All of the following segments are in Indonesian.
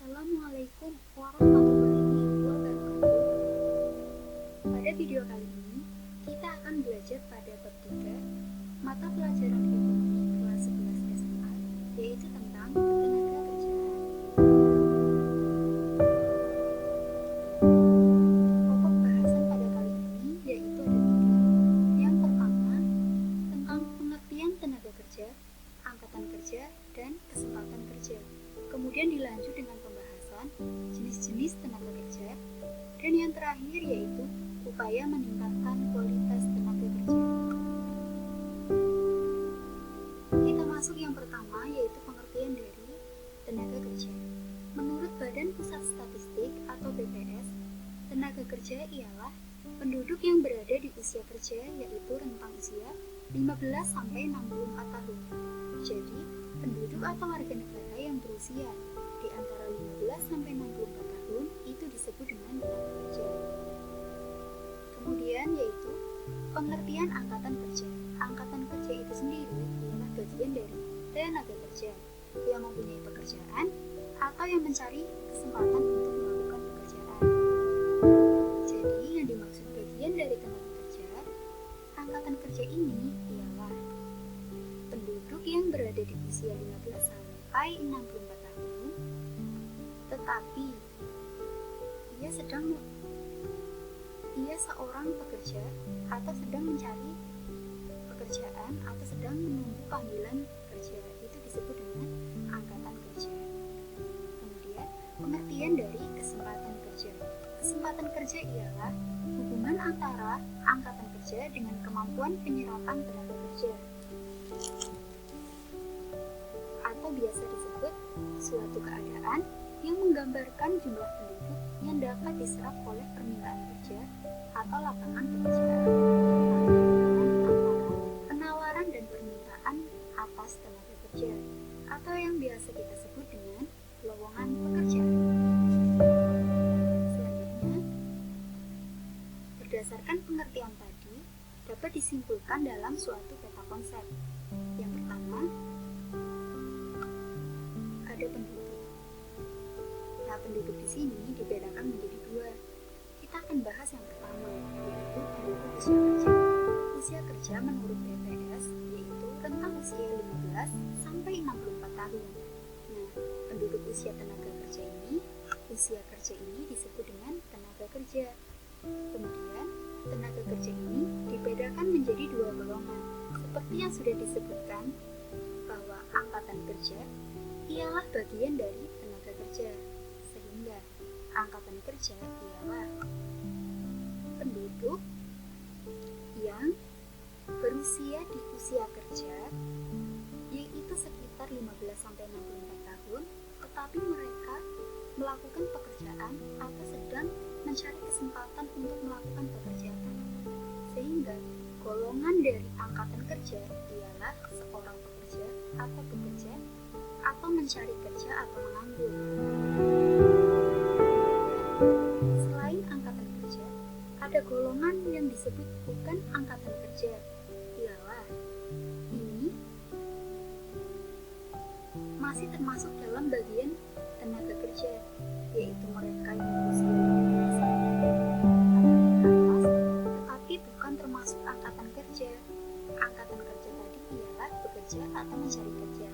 Assalamualaikum warahmatullahi wabarakatuh. Pada video kali ini, kita akan belajar pada bab 3 mata pelajaran ekonomi kelas 11 SMA, yaitu tentang ketenaga kerjaan. Pokok bahasan pada kali ini yaitu ada 3. Yang pertama, tentang pengertian tenaga kerja, angkatan kerja, dan kesempatan kerja. Kemudian dilanjut dengan pembahasan jenis-jenis tenaga kerja, dan yang terakhir yaitu upaya meningkatkan kualitas tenaga kerja. Kita masuk yang pertama yaitu pengertian dari tenaga kerja. Menurut Badan Pusat Statistik atau BPS, tenaga kerja ialah penduduk yang berada di usia kerja yaitu rentang usia 15-64 tahun. Jadi, penduduk atau warga negara yang berusia di antara 15-64 tahun itu disebut dengan tenaga kerja. Kemudian yaitu pengertian angkatan kerja. Angkatan kerja itu sendiri adalah bagian dari tenaga kerja yang mempunyai pekerjaan atau yang mencari kesempatan untuk melakukan pekerjaan. Jadi yang dimaksud bagian dari tenaga kerja, angkatan kerja ini ialah penduduk yang berada di usia 15-64 tahun, tetapi ia seorang pekerja atau sedang mencari pekerjaan atau sedang menunggu panggilan kerja, itu disebut dengan angkatan kerja. Kemudian pengertian dari kesempatan kerja. Kesempatan kerja ialah hubungan antara angkatan kerja dengan kemampuan penyerapan tenaga kerja, atau biasa disebut suatu keadaan yang menggambarkan jumlah penduduk yang dapat diserap oleh permintaan kerja atau lapangan pekerjaan antara penawaran dan permintaan atas tenaga kerja, atau yang biasa kita sebut dengan lowongan pekerjaan. Selanjutnya, berdasarkan pengertian tadi, dapat disimpulkan dalam suatu peta konsep. Yang pertama, ada penduduk. Nah, penduduk di sini dibedakan menjadi 2. Kita akan bahas yang pertama, yaitu penduduk usia kerja. Usia kerja menurut BPS yaitu rentang usia 15-64 tahun. Nah, penduduk usia tenaga kerja ini, usia kerja ini disebut dengan tenaga kerja. Kemudian, tenaga kerja ini dibedakan menjadi 2 golongan. Seperti yang sudah disebutkan, bahwa angkatan kerja ialah bagian dari tenaga kerja, sehingga angkatan kerja ialah penduduk yang berusia di usia kerja yaitu sekitar 15-64 tahun, tetapi mereka melakukan pekerjaan atau sedang mencari kesempatan untuk melakukan pekerjaan, sehingga golongan dari angkatan kerja ialah seorang pekerja atau bekerja atau mencari kerja atau menganggur. Selain angkatan kerja, ada golongan yang disebut bukan angkatan kerja, ialah ini masih termasuk dalam bagian tenaga kerja, yaitu mereka yang berusia 15 tahun ke atas, tetapi bukan termasuk angkatan kerja. Angkatan kerja tadi ialah bekerja atau mencari kerja,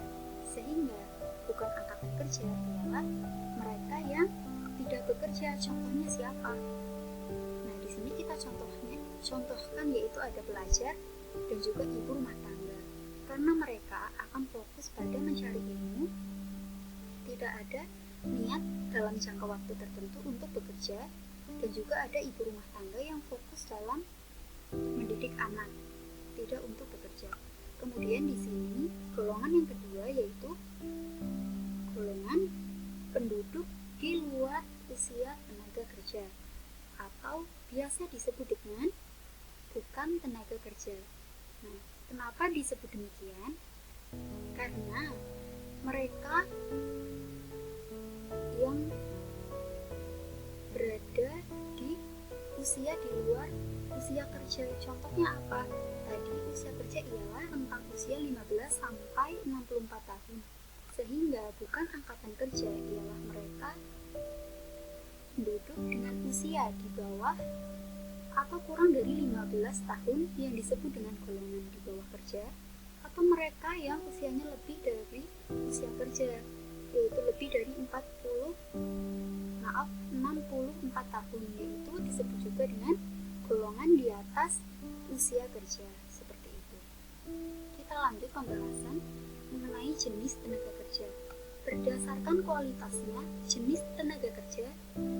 sehingga bukan angkatan kerja ialah mereka yang tidak bekerja. Contohnya siapa? Nah, di sini kita contohkan yaitu ada pelajar dan juga ibu rumah tangga, karena mereka akan fokus pada mencari ilmu, tidak ada niat dalam jangka waktu tertentu untuk bekerja, dan juga ada ibu rumah tangga yang fokus dalam mendidik anak, tidak untuk bekerja. Kemudian di sini golongan yang kedua yaitu golongan penduduk di luar usia tenaga kerja, atau biasa disebut dengan bukan tenaga kerja. Nah, kenapa disebut demikian? Karena mereka yang berada di usia di luar usia kerja. Contohnya apa? Tadi usia kerja ialah rentang usia 15-64 tahun. Sehingga bukan angkatan kerja ialah mereka dengan usia di bawah atau kurang dari 15 tahun yang disebut dengan golongan di bawah kerja, atau mereka yang usianya lebih dari usia kerja, yaitu lebih dari 64 tahun, yaitu disebut juga dengan golongan di atas usia kerja, seperti itu. Kita lanjut pembahasan mengenai jenis tenaga kerja. Berdasarkan kualitasnya, jenis tenaga kerja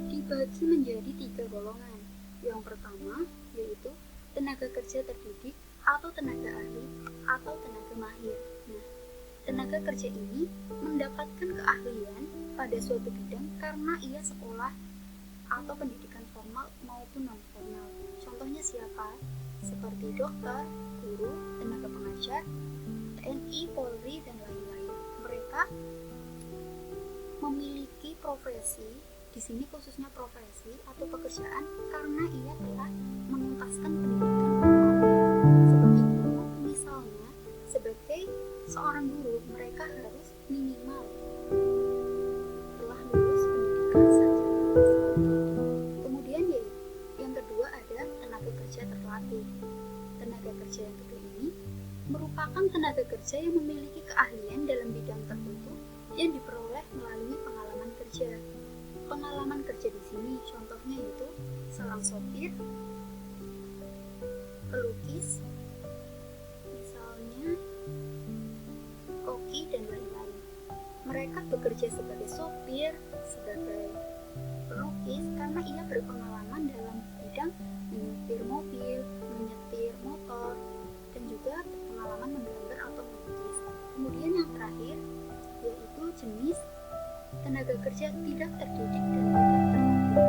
dibagi menjadi 3 golongan. Yang pertama yaitu tenaga kerja terdidik atau tenaga ahli atau tenaga mahir. Nah, tenaga kerja ini mendapatkan keahlian pada suatu bidang karena ia sekolah atau pendidikan formal maupun non-formal. Contohnya siapa? Seperti dokter, guru, tenaga pengajar, TNI, Polri, dan lain-lain. Mereka memiliki profesi, di sini khususnya profesi atau pekerjaan karena ia telah menuntaskan pendidikan formal. Seperti guru, misalnya sebagai seorang guru, mereka harus minimal telah lulus pendidikan sarjana. Kemudian yang kedua ada tenaga kerja terlatih. Tenaga kerja yang kedua ini merupakan tenaga kerja yang memiliki keahlian dalam bidang tertentu yang diperoleh melalui pengalaman kerja. Pengalaman kerja di sini contohnya yaitu seorang sopir, pelukis, misalnya koki dan lain-lain. Mereka bekerja sebagai sopir, sebagai pelukis karena ia berpengalaman dalam bidang menyetir mobil, menyetir motor, dan juga pengalaman menggambar atau melukis. Kemudian yang terakhir yaitu jenis tenaga kerja tidak terdidik dan tidak terlatih.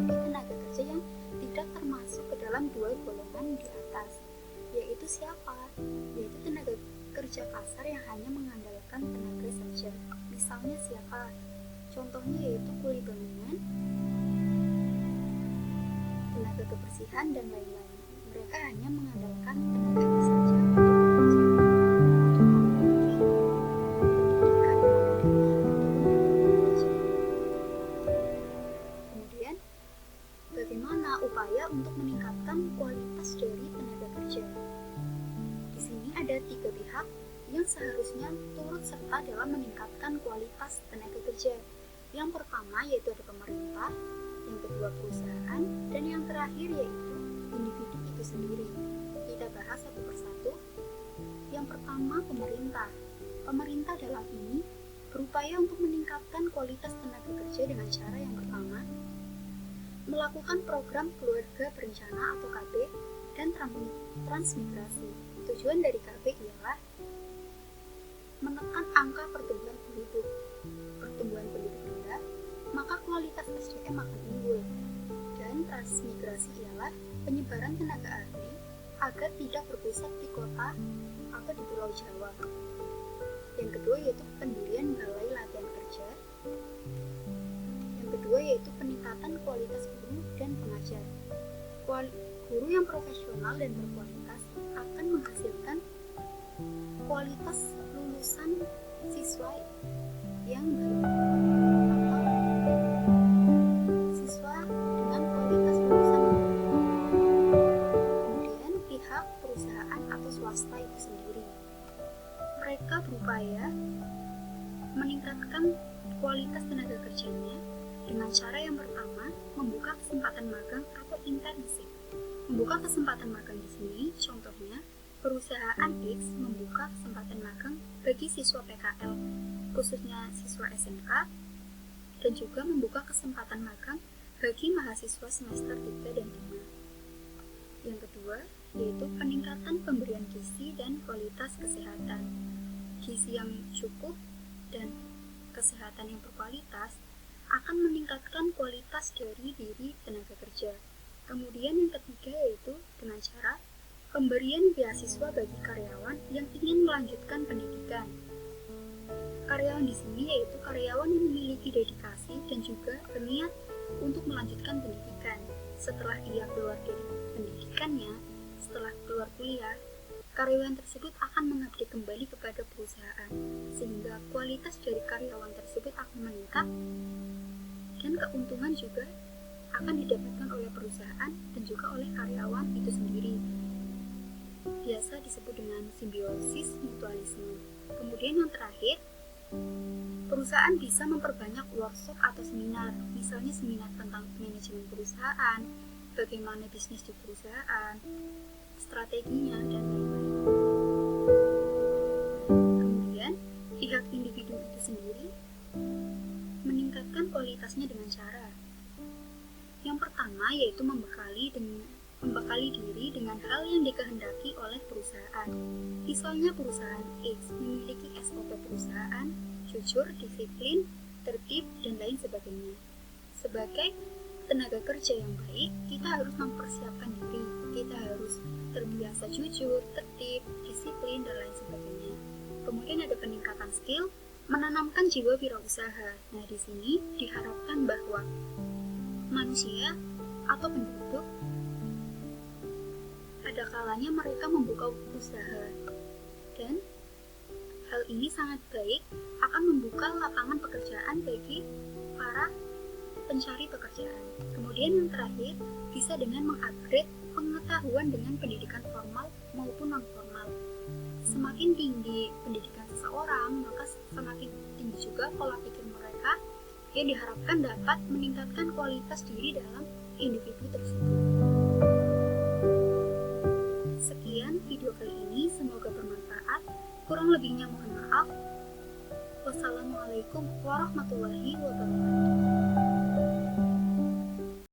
Jadi tenaga kerja yang tidak termasuk ke dalam 2 golongan di atas. Yaitu siapa? Yaitu tenaga kerja kasar yang hanya mengandalkan tenaga saja. Misalnya siapa? Contohnya yaitu kuli bangunan, tenaga kebersihan, dan lain-lain. Mereka hanya mengandalkan tenaga saja untuk bekerja. Kemudian, bagaimana upaya untuk meningkatkan kualitas dari tenaga kerja? Di sini ada 3 pihak yang seharusnya turut serta dalam meningkatkan kualitas tenaga kerja. Yang pertama yaitu ada pemerintah, yang kedua perusahaan, dan yang terakhir yaitu individu itu sendiri. Kita bahas satu persatu. Yang pertama, pemerintah. Pemerintah dalam ini berupaya untuk meningkatkan kualitas tenaga kerja dengan cara yang pertama, melakukan program keluarga berencana atau KB dan transmigrasi. Tujuan dari KB ialah menekan angka pertumbuhan penduduk. Pertumbuhan penduduk rendah, maka kualitas SDM akan unggul. Dan transmigrasi ialah penyebaran tenaga ahli agar tidak berpusat di kota atau di Pulau Jawa. Yang kedua yaitu pendirian balai latihan kerja. Yang kedua yaitu peningkatan kualitas guru dan pengajar. Guru yang profesional dan berkualitas akan menghasilkan kualitas lulusan siswa yang baik atau siswa dengan kualitas lulusan yang baik. Kemudian pihak perusahaan atau swasta itu sendiri, mereka berupaya meningkatkan kualitas tenaga kerjanya dengan cara yang pertama membuka kesempatan magang atau internship. Membuka kesempatan magang di sini contohnya perusahaan X membuka kesempatan magang bagi siswa PKL, khususnya siswa SMK, dan juga membuka kesempatan magang bagi mahasiswa semester 3 dan 5. Yang kedua, yaitu peningkatan pemberian gizi dan kualitas kesehatan. Gizi yang cukup dan kesehatan yang berkualitas akan meningkatkan kualitas dari diri tenaga kerja. Kemudian yang ketiga yaitu dengan cara pemberian beasiswa bagi karyawan yang ingin melanjutkan pendidikan. Karyawan di sini yaitu karyawan yang memiliki dedikasi dan juga berniat untuk melanjutkan pendidikan. Setelah ia keluar dari pendidikannya, setelah keluar kuliah, karyawan tersebut akan mengabdi kembali kepada perusahaan, sehingga kualitas dari karyawan tersebut akan meningkat Dan keuntungan juga akan didapatkan oleh perusahaan dan juga oleh karyawan itu sendiri. Biasa disebut dengan simbiosis mutualisme. Kemudian yang terakhir, perusahaan bisa memperbanyak workshop atau seminar, misalnya seminar tentang manajemen perusahaan, bagaimana bisnis di perusahaan, strateginya, dan lain-lain. Kemudian, pihak individu itu sendiri meningkatkan kualitasnya dengan cara yang pertama, yaitu membekali diri dengan hal yang dikehendaki oleh perusahaan. Misalnya perusahaan X memiliki SOP perusahaan, jujur, disiplin, tertib, dan lain sebagainya. Sebagai tenaga kerja yang baik, kita harus mempersiapkan diri. Kita harus terbiasa jujur, tertib, disiplin, dan lain sebagainya. Kemudian ada peningkatan skill, menanamkan jiwa wirausaha. Nah, di sini diharapkan bahwa manusia atau penduduk ada kalanya mereka membuka usaha, dan hal ini sangat baik akan membuka lapangan pekerjaan bagi para pencari pekerjaan. Kemudian yang terakhir, bisa dengan mengupgrade pengetahuan dengan pendidikan formal maupun non-formal. Semakin tinggi pendidikan seseorang, maka semakin tinggi juga pola pikir mereka yang diharapkan dapat meningkatkan kualitas diri dalam individu tersebut. Sekian video kali ini, semoga bermanfaat. Kurang lebihnya mohon maaf. Wassalamualaikum warahmatullahi wabarakatuh.